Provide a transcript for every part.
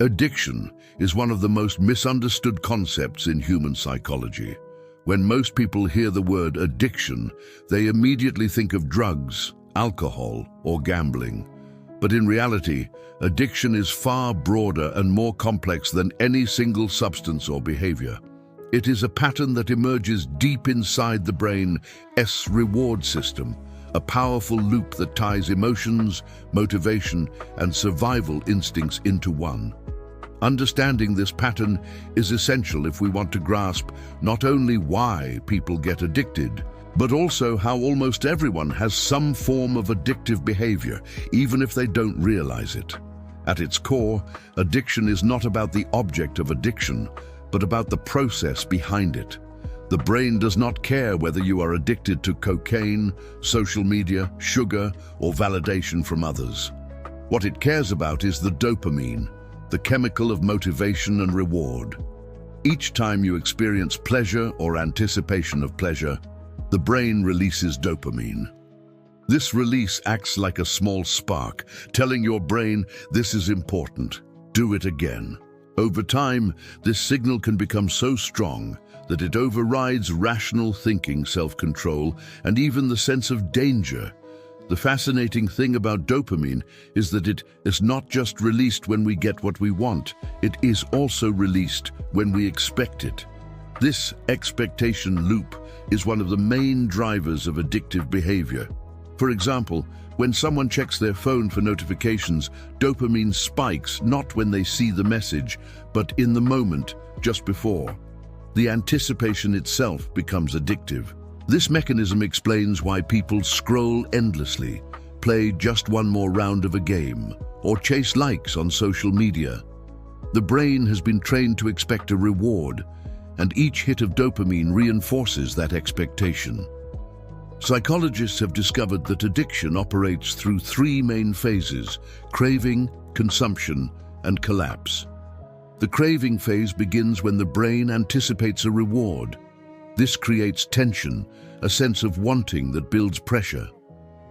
Addiction is one of the most misunderstood concepts in human psychology. When most people hear the word addiction, they immediately think of drugs, alcohol, or gambling. But in reality, addiction is far broader and more complex than any single substance or behavior. It is a pattern that emerges deep inside the brain's reward system, a powerful loop that ties emotions, motivation, and survival instincts into one. Understanding this pattern is essential if we want to grasp not only why people get addicted, but also how almost everyone has some form of addictive behavior, even if they don't realize it. At its core, addiction is not about the object of addiction, but about the process behind it. The brain does not care whether you are addicted to cocaine, social media, sugar, or validation from others. What it cares about is the dopamine, the chemical of motivation and reward. Each time you experience pleasure or anticipation of pleasure, the brain releases dopamine. This release acts like a small spark, telling your brain, "This is important, do it again." Over time, this signal can become so strong that it overrides rational thinking, self-control, and even the sense of danger. The fascinating thing about dopamine is that it is not just released when we get what we want, it is also released when we expect it. This expectation loop is one of the main drivers of addictive behavior. For example, when someone checks their phone for notifications, dopamine spikes not when they see the message, but in the moment just before. The anticipation itself becomes addictive. This mechanism explains why people scroll endlessly, play just one more round of a game, or chase likes on social media. The brain has been trained to expect a reward, and each hit of dopamine reinforces that expectation. Psychologists have discovered that addiction operates through three main phases: craving, consumption, and collapse. The craving phase begins when the brain anticipates a reward. This creates tension, a sense of wanting that builds pressure.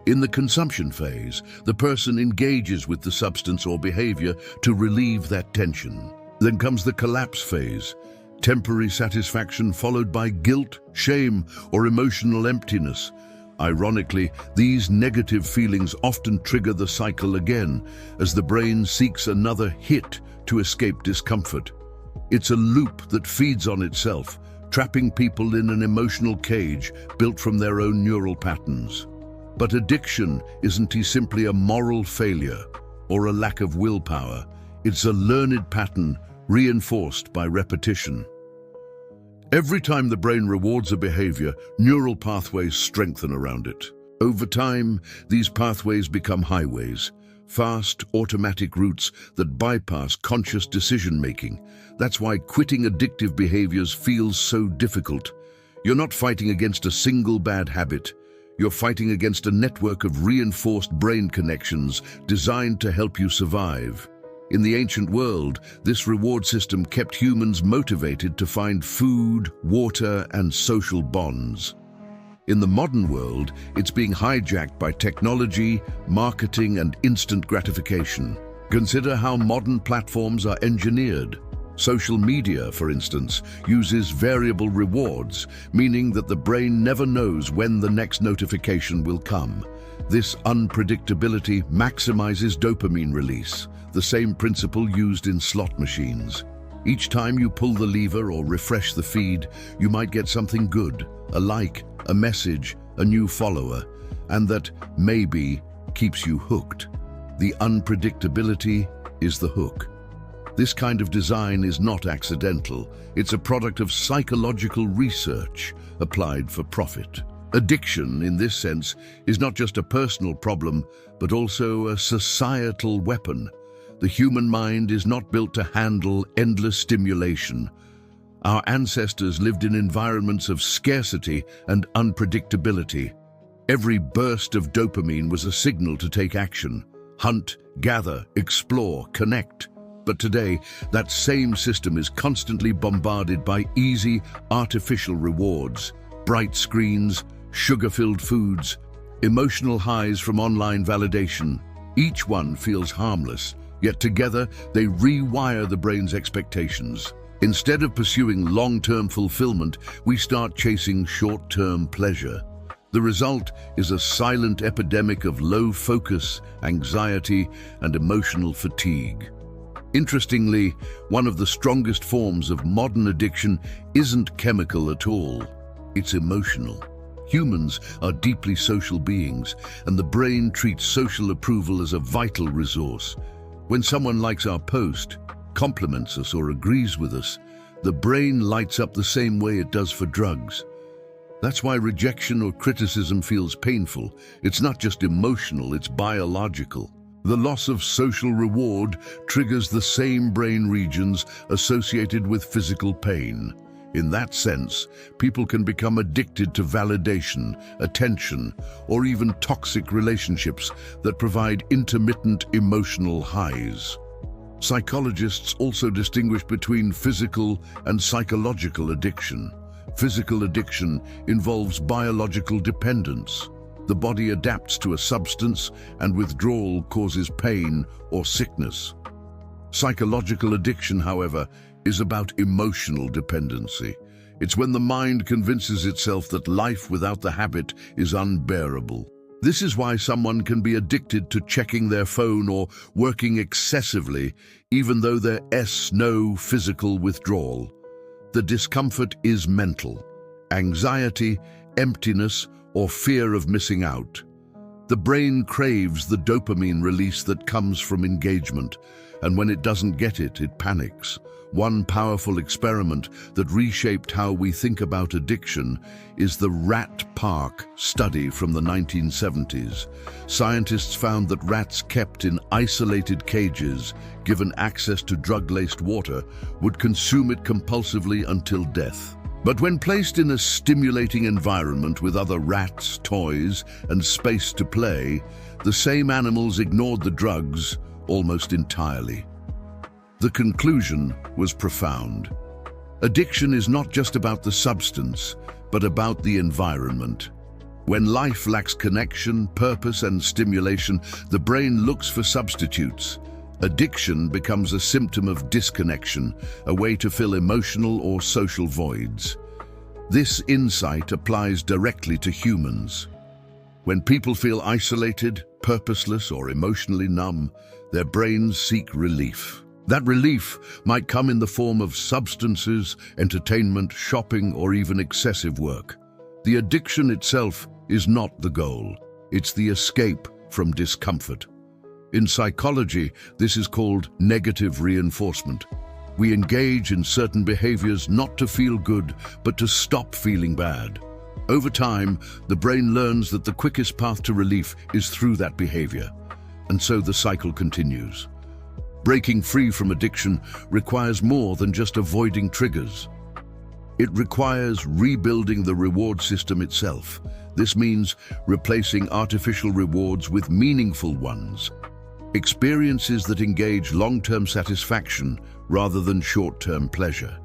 In the consumption phase, the person engages with the substance or behavior to relieve that tension. Then comes the collapse phase, temporary satisfaction followed by guilt, shame, or emotional emptiness. Ironically, these negative feelings often trigger the cycle again, as the brain seeks another hit to escape discomfort. It's a loop that feeds on itself, trapping people in an emotional cage built from their own neural patterns. But addiction isn't simply a moral failure or a lack of willpower. It's a learned pattern reinforced by repetition. Every time the brain rewards a behavior, neural pathways strengthen around it. Over time, these pathways become highways, fast, automatic routes that bypass conscious decision-making. That's why quitting addictive behaviors feels so difficult. You're not fighting against a single bad habit. You're fighting against a network of reinforced brain connections designed to help you survive. In the ancient world, this reward system kept humans motivated to find food, water, and social bonds. In the modern world, it's being hijacked by technology, marketing, and instant gratification. Consider how modern platforms are engineered. Social media, for instance, uses variable rewards, meaning that the brain never knows when the next notification will come. This unpredictability maximizes dopamine release, the same principle used in slot machines. Each time you pull the lever or refresh the feed, you might get something good, a like, a message, a new follower, and that maybe keeps you hooked. The unpredictability is the hook. This kind of design is not accidental. It's a product of psychological research applied for profit. Addiction, in this sense, is not just a personal problem, but also a societal weapon. The human mind is not built to handle endless stimulation. Our ancestors lived in environments of scarcity and unpredictability. Every burst of dopamine was a signal to take action, hunt, gather, explore, connect. But today, that same system is constantly bombarded by easy, artificial rewards, bright screens, sugar-filled foods, emotional highs from online validation. Each one feels harmless, Yet together, they rewire the brain's expectations. Instead of pursuing long-term fulfillment, we start chasing short-term pleasure. The result is a silent epidemic of low focus, anxiety, and emotional fatigue. Interestingly, one of the strongest forms of modern addiction isn't chemical at all. It's emotional. Humans are deeply social beings, and the brain treats social approval as a vital resource. When someone likes our post, compliments us, or agrees with us, the brain lights up the same way it does for drugs. That's why rejection or criticism feels painful. It's not just emotional, it's biological. The loss of social reward triggers the same brain regions associated with physical pain. In that sense, people can become addicted to validation, attention, or even toxic relationships that provide intermittent emotional highs. Psychologists also distinguish between physical and psychological addiction. Physical addiction involves biological dependence. The body adapts to a substance, and withdrawal causes pain or sickness. Psychological addiction, however, is about emotional dependency. It's when the mind convinces itself that life without the habit is unbearable. This is why someone can be addicted to checking their phone or working excessively, even though there's no physical withdrawal. The discomfort is mental. Anxiety, emptiness, or fear of missing out. The brain craves the dopamine release that comes from engagement, and when it doesn't get it, it panics. One powerful experiment that reshaped how we think about addiction is the rat park study from the 1970s. Scientists found that rats kept in isolated cages, given access to drug-laced water, would consume it compulsively until death. But when placed in a stimulating environment with other rats, toys, and space to play, the same animals ignored the drugs almost entirely. The conclusion was profound. Addiction is not just about the substance, but about the environment. When life lacks connection, purpose, and stimulation, the brain looks for substitutes. Addiction becomes a symptom of disconnection, a way to fill emotional or social voids. This insight applies directly to humans. When people feel isolated, purposeless, or emotionally numb, their brains seek relief. That relief might come in the form of substances, entertainment, shopping, or even excessive work. The addiction itself is not the goal. It's the escape from discomfort. In psychology, this is called negative reinforcement. We engage in certain behaviors not to feel good, but to stop feeling bad. Over time, the brain learns that the quickest path to relief is through that behavior, and so the cycle continues. Breaking free from addiction requires more than just avoiding triggers. It requires rebuilding the reward system itself. This means replacing artificial rewards with meaningful ones. Experiences that engage long-term satisfaction rather than short-term pleasure.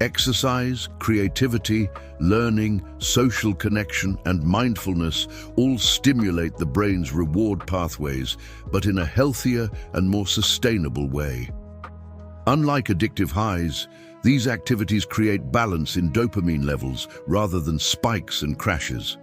Exercise, creativity, learning, social connection, and mindfulness all stimulate the brain's reward pathways, but in a healthier and more sustainable way. Unlike addictive highs, these activities create balance in dopamine levels rather than spikes and crashes.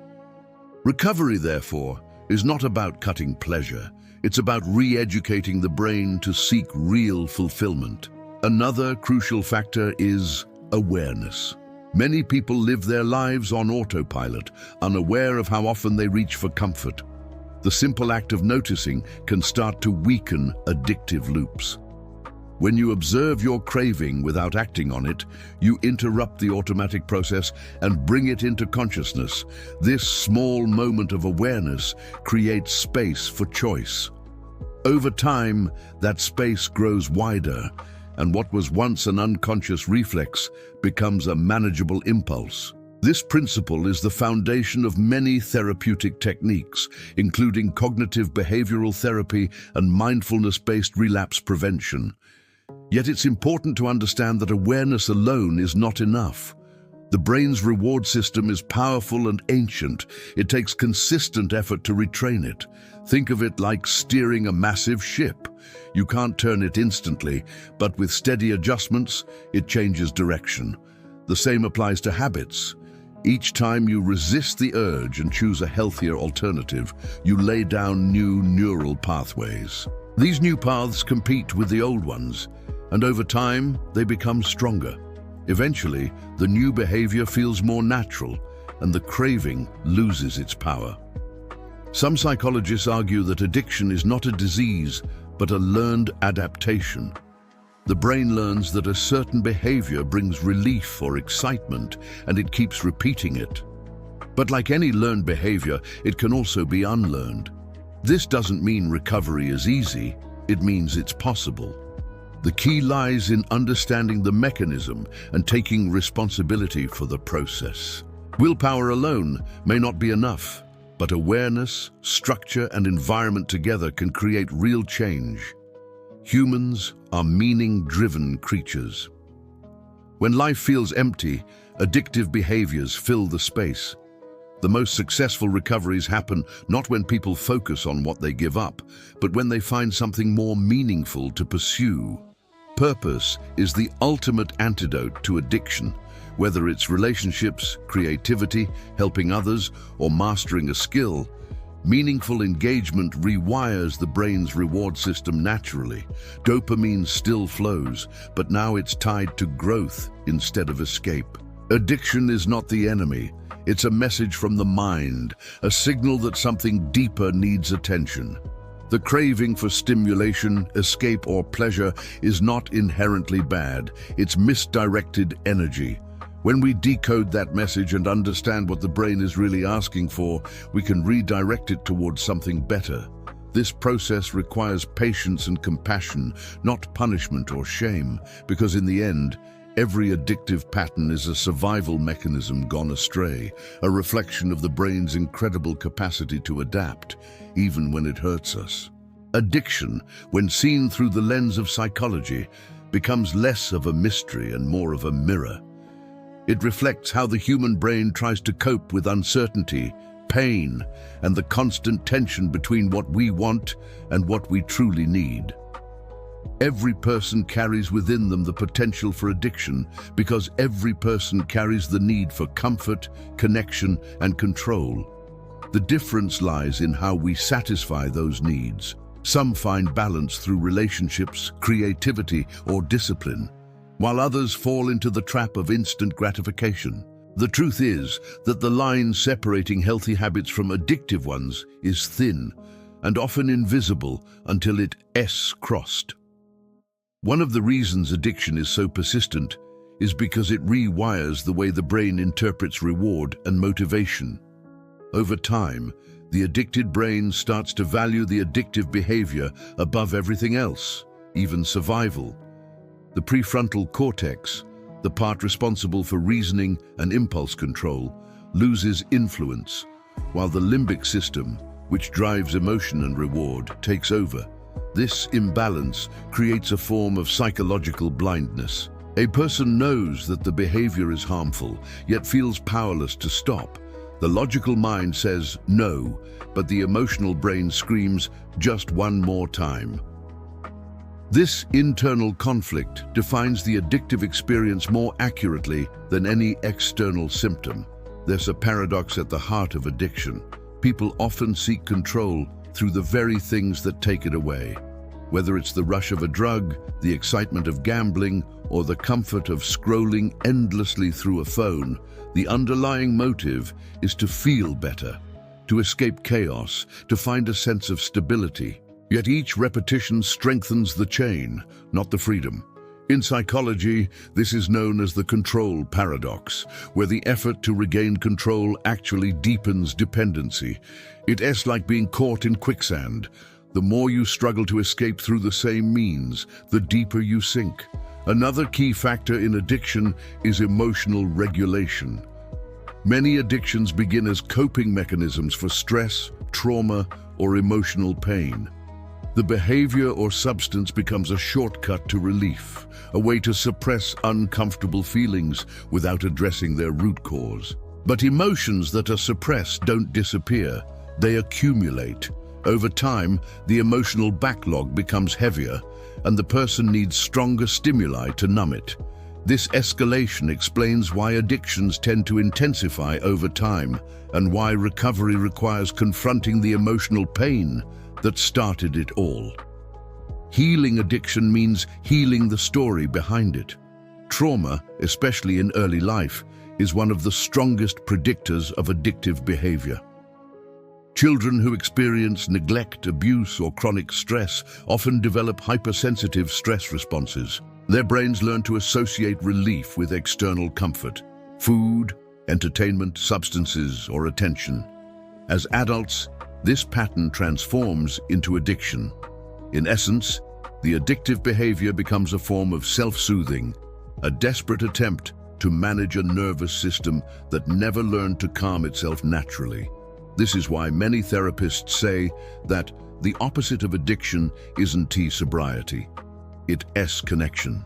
Recovery, therefore, is not about cutting pleasure. It's about re-educating the brain to seek real fulfillment. Another crucial factor is awareness. Many people live their lives on autopilot, unaware of how often they reach for comfort. The simple act of noticing can start to weaken addictive loops. When you observe your craving without acting on it, you interrupt the automatic process and bring it into consciousness. This small moment of awareness creates space for choice. Over time, that space grows wider, and what was once an unconscious reflex becomes a manageable impulse. This principle is the foundation of many therapeutic techniques, including cognitive behavioral therapy and mindfulness-based relapse prevention. Yet it's important to understand that awareness alone is not enough. The brain's reward system is powerful and ancient. It takes consistent effort to retrain it. Think of it like steering a massive ship. You can't turn it instantly, but with steady adjustments, it changes direction. The same applies to habits. Each time you resist the urge and choose a healthier alternative, you lay down new neural pathways. These new paths compete with the old ones, and over time, they become stronger. Eventually, the new behavior feels more natural, and the craving loses its power. Some psychologists argue that addiction is not a disease, but a learned adaptation. The brain learns that a certain behavior brings relief or excitement, and it keeps repeating it. But like any learned behavior, it can also be unlearned. This doesn't mean recovery is easy, it means it's possible. The key lies in understanding the mechanism and taking responsibility for the process. Willpower alone may not be enough, but awareness, structure, and environment together can create real change. Humans are meaning-driven creatures. When life feels empty, addictive behaviors fill the space. The most successful recoveries happen not when people focus on what they give up, but when they find something more meaningful to pursue. Purpose is the ultimate antidote to addiction. Whether it's relationships, creativity, helping others, or mastering a skill, meaningful engagement rewires the brain's reward system naturally. Dopamine still flows, but now it's tied to growth instead of escape. Addiction is not the enemy. It's a message from the mind, a signal that something deeper needs attention. The craving for stimulation, escape, or pleasure is not inherently bad. It's misdirected energy. When we decode that message and understand what the brain is really asking for, we can redirect it towards something better. This process requires patience and compassion, not punishment or shame, because in the end, every addictive pattern is a survival mechanism gone astray, a reflection of the brain's incredible capacity to adapt, even when it hurts us. Addiction, when seen through the lens of psychology, becomes less of a mystery and more of a mirror. It reflects how the human brain tries to cope with uncertainty, pain, and the constant tension between what we want and what we truly need. Every person carries within them the potential for addiction because every person carries the need for comfort, connection, and control. The difference lies in how we satisfy those needs. Some find balance through relationships, creativity, or discipline, while others fall into the trap of instant gratification. The truth is that the line separating healthy habits from addictive ones is thin and often invisible until it's crossed. One of the reasons addiction is so persistent is because it rewires the way the brain interprets reward and motivation. Over time, the addicted brain starts to value the addictive behavior above everything else, even survival. The prefrontal cortex, the part responsible for reasoning and impulse control, loses influence, while the limbic system, which drives emotion and reward, takes over. This imbalance creates a form of psychological blindness. A person knows that the behavior is harmful, yet feels powerless to stop. The logical mind says no, but the emotional brain screams just one more time. This internal conflict defines the addictive experience more accurately than any external symptom. There's a paradox at the heart of addiction. People often seek control through the very things that take it away. Whether it's the rush of a drug, the excitement of gambling, or the comfort of scrolling endlessly through a phone, the underlying motive is to feel better, to escape chaos, to find a sense of stability. Yet each repetition strengthens the chain, not the freedom. In psychology, this is known as the control paradox, where the effort to regain control actually deepens dependency. It's like being caught in quicksand. The more you struggle to escape through the same means, the deeper you sink. Another key factor in addiction is emotional regulation. Many addictions begin as coping mechanisms for stress, trauma, or emotional pain. The behavior or substance becomes a shortcut to relief, a way to suppress uncomfortable feelings without addressing their root cause. But emotions that are suppressed don't disappear, they accumulate. Over time, the emotional backlog becomes heavier, and the person needs stronger stimuli to numb it. This escalation explains why addictions tend to intensify over time and why recovery requires confronting the emotional pain that started it all. Healing addiction means healing the story behind it. Trauma, especially in early life, is one of the strongest predictors of addictive behavior. Children who experience neglect, abuse, or chronic stress often develop hypersensitive stress responses. Their brains learn to associate relief with external comfort, food, entertainment, substances, or attention. As adults, this pattern transforms into addiction. In essence, the addictive behavior becomes a form of self-soothing, a desperate attempt to manage a nervous system that never learned to calm itself naturally. This is why many therapists say that the opposite of addiction isn't T-sobriety, it's S-connection.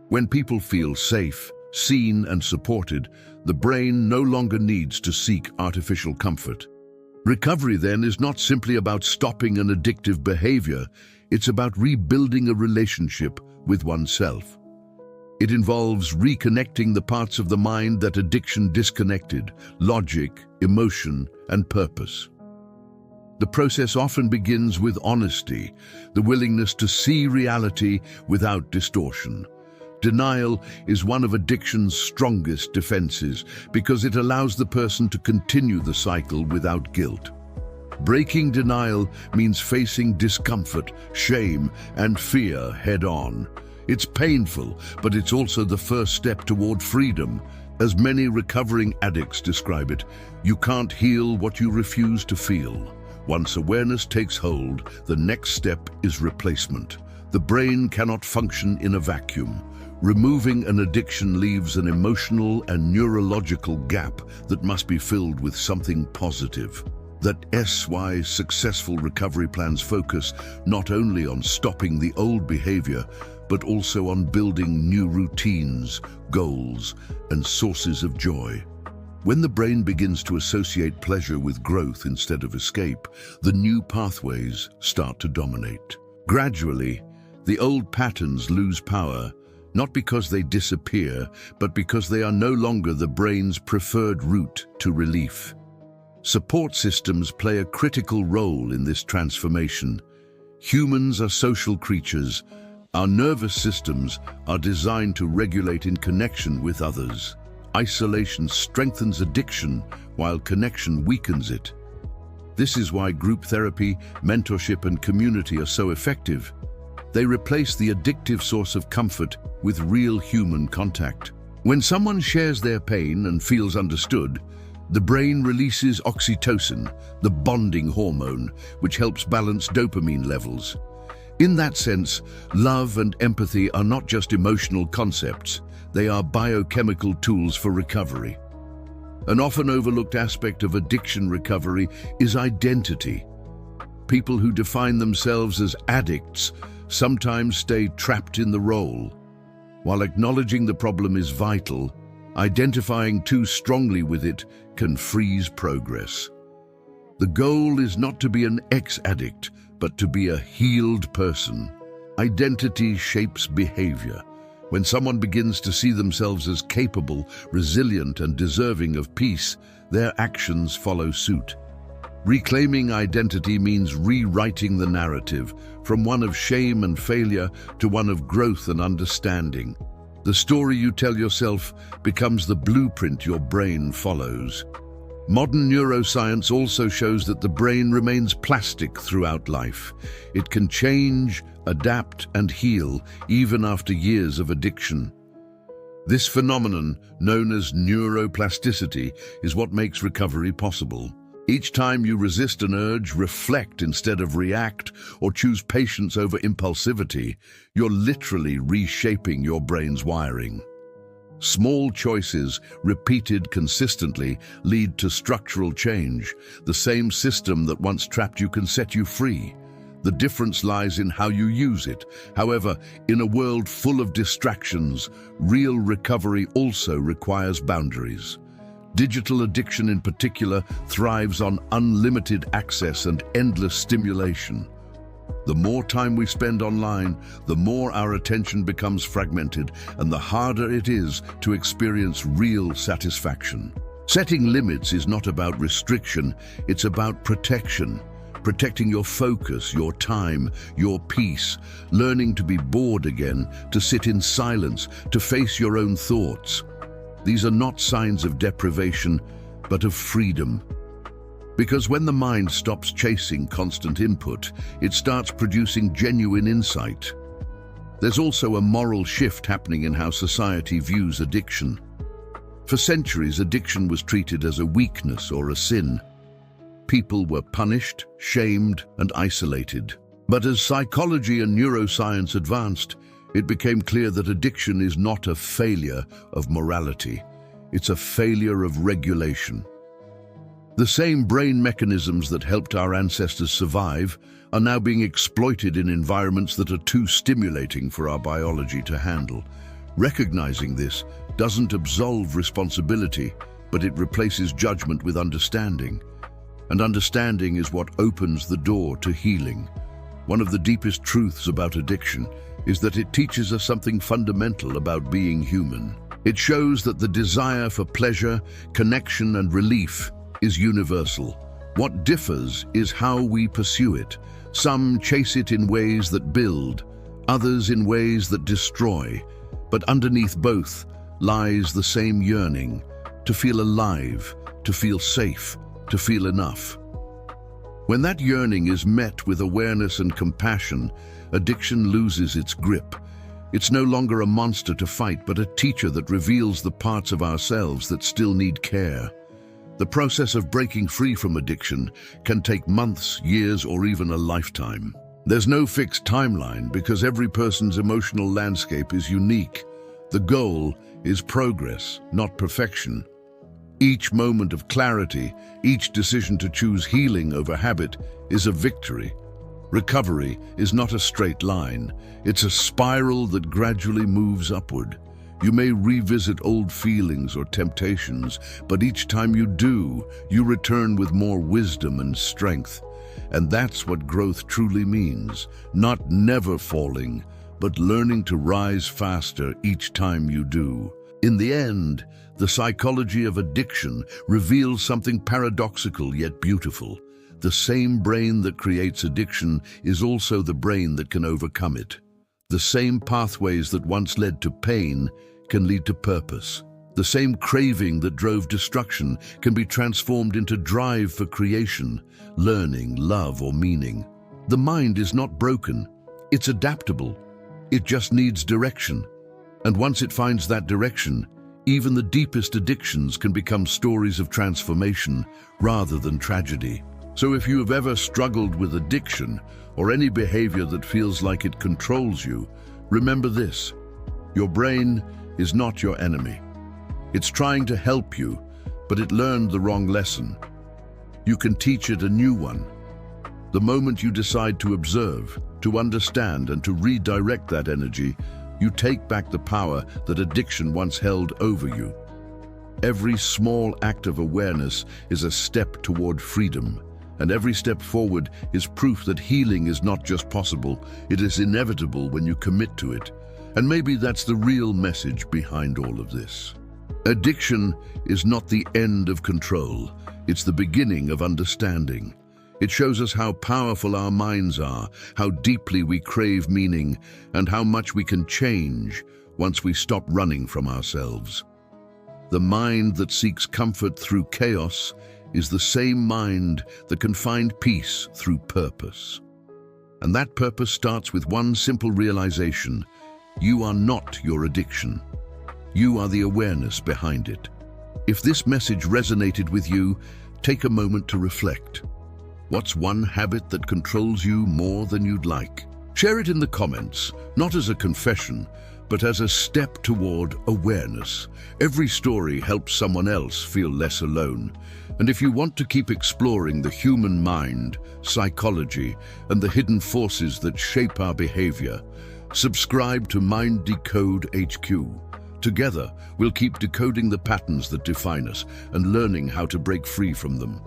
When people feel safe, seen, and supported, the brain no longer needs to seek artificial comfort. Recovery, then, is not simply about stopping an addictive behavior, it's about rebuilding a relationship with oneself. It involves reconnecting the parts of the mind that addiction disconnected: logic, emotion, and purpose. The process often begins with honesty, the willingness to see reality without distortion. Denial is one of addiction's strongest defenses because it allows the person to continue the cycle without guilt. Breaking denial means facing discomfort, shame, and fear head-on. It's painful, but it's also the first step toward freedom. As many recovering addicts describe it, you can't heal what you refuse to feel. Once awareness takes hold, the next step is replacement. The brain cannot function in a vacuum. Removing an addiction leaves an emotional and neurological gap that must be filled with something positive. That's why successful recovery plans focus not only on stopping the old behavior, but also on building new routines, goals, and sources of joy. When the brain begins to associate pleasure with growth instead of escape, the new pathways start to dominate. Gradually, the old patterns lose power, not because they disappear, but because they are no longer the brain's preferred route to relief. Support systems play a critical role in this transformation. Humans are social creatures. Our nervous systems are designed to regulate in connection with others. Isolation strengthens addiction, while connection weakens it. This is why group therapy, mentorship, and community are so effective. They replace the addictive source of comfort with real human contact. When someone shares their pain and feels understood, the brain releases oxytocin, the bonding hormone, which helps balance dopamine levels. In that sense, love and empathy are not just emotional concepts, they are biochemical tools for recovery. An often overlooked aspect of addiction recovery is identity. People who define themselves as addicts sometimes stay trapped in the role. While acknowledging the problem is vital, identifying too strongly with it can freeze progress. The goal is not to be an ex-addict, but to be a healed person. Identity shapes behavior. When someone begins to see themselves as capable, resilient, and deserving of peace, their actions follow suit. Reclaiming identity means rewriting the narrative, from one of shame and failure to one of growth and understanding. The story you tell yourself becomes the blueprint your brain follows. Modern neuroscience also shows that the brain remains plastic throughout life. It can change, adapt, and heal even after years of addiction. This phenomenon, known as neuroplasticity, is what makes recovery possible. Each time you resist an urge, reflect instead of react, or choose patience over impulsivity, you're literally reshaping your brain's wiring. Small choices, repeated consistently, lead to structural change. The same system that once trapped you can set you free. The difference lies in how you use it. However, in a world full of distractions, real recovery also requires boundaries. Digital addiction in particular thrives on unlimited access and endless stimulation. The more time we spend online, the more our attention becomes fragmented and the harder it is to experience real satisfaction. Setting limits is not about restriction, it's about protection. Protecting your focus, your time, your peace, learning to be bored again, to sit in silence, to face your own thoughts. These are not signs of deprivation, but of freedom. Because when the mind stops chasing constant input, it starts producing genuine insight. There's also a moral shift happening in how society views addiction. For centuries, addiction was treated as a weakness or a sin. People were punished, shamed, and isolated. But as psychology and neuroscience advanced, it became clear that addiction is not a failure of morality. It's a failure of regulation. The same brain mechanisms that helped our ancestors survive are now being exploited in environments that are too stimulating for our biology to handle. Recognizing this doesn't absolve responsibility, but it replaces judgment with understanding. And understanding is what opens the door to healing. One of the deepest truths about addiction is that it teaches us something fundamental about being human. It shows that the desire for pleasure, connection, and relief is universal. What differs is how we pursue it. Some chase it in ways that build, others in ways that destroy. But underneath both lies the same yearning, to feel alive, to feel safe, to feel enough. When that yearning is met with awareness and compassion, addiction loses its grip. It's no longer a monster to fight, but a teacher that reveals the parts of ourselves that still need care. The process of breaking free from addiction can take months, years, or even a lifetime. There's no fixed timeline because every person's emotional landscape is unique. The goal is progress, not perfection. Each moment of clarity, each decision to choose healing over habit is a victory. Recovery is not a straight line. It's a spiral that gradually moves upward. You may revisit old feelings or temptations, but each time you do, you return with more wisdom and strength. And that's what growth truly means. Not never falling, but learning to rise faster each time you do. In the end, the psychology of addiction reveals something paradoxical yet beautiful. The same brain that creates addiction is also the brain that can overcome it. The same pathways that once led to pain can lead to purpose. The same craving that drove destruction can be transformed into drive for creation, learning, love, or meaning. The mind is not broken. It's adaptable. It just needs direction. And once it finds that direction, even the deepest addictions can become stories of transformation rather than tragedy. So if you have ever struggled with addiction or any behavior that feels like it controls you, remember this: your brain is not your enemy. It's trying to help you, but it learned the wrong lesson. You can teach it a new one. The moment you decide to observe, to understand, and to redirect that energy, you take back the power that addiction once held over you. Every small act of awareness is a step toward freedom, and every step forward is proof that healing is not just possible, it is inevitable when you commit to it. And maybe that's the real message behind all of this. Addiction is not the end of control, it's the beginning of understanding. It shows us how powerful our minds are, how deeply we crave meaning, and how much we can change once we stop running from ourselves. The mind that seeks comfort through chaos is the same mind that can find peace through purpose. And that purpose starts with one simple realization: you are not your addiction. You are the awareness behind it. If this message resonated with you, take a moment to reflect. What's one habit that controls you more than you'd like? Share it in the comments, not as a confession, but as a step toward awareness. Every story helps someone else feel less alone. And if you want to keep exploring the human mind, psychology, and the hidden forces that shape our behavior, subscribe to MindDecode HQ Together, we'll keep decoding the patterns that define us and learning how to break free from them.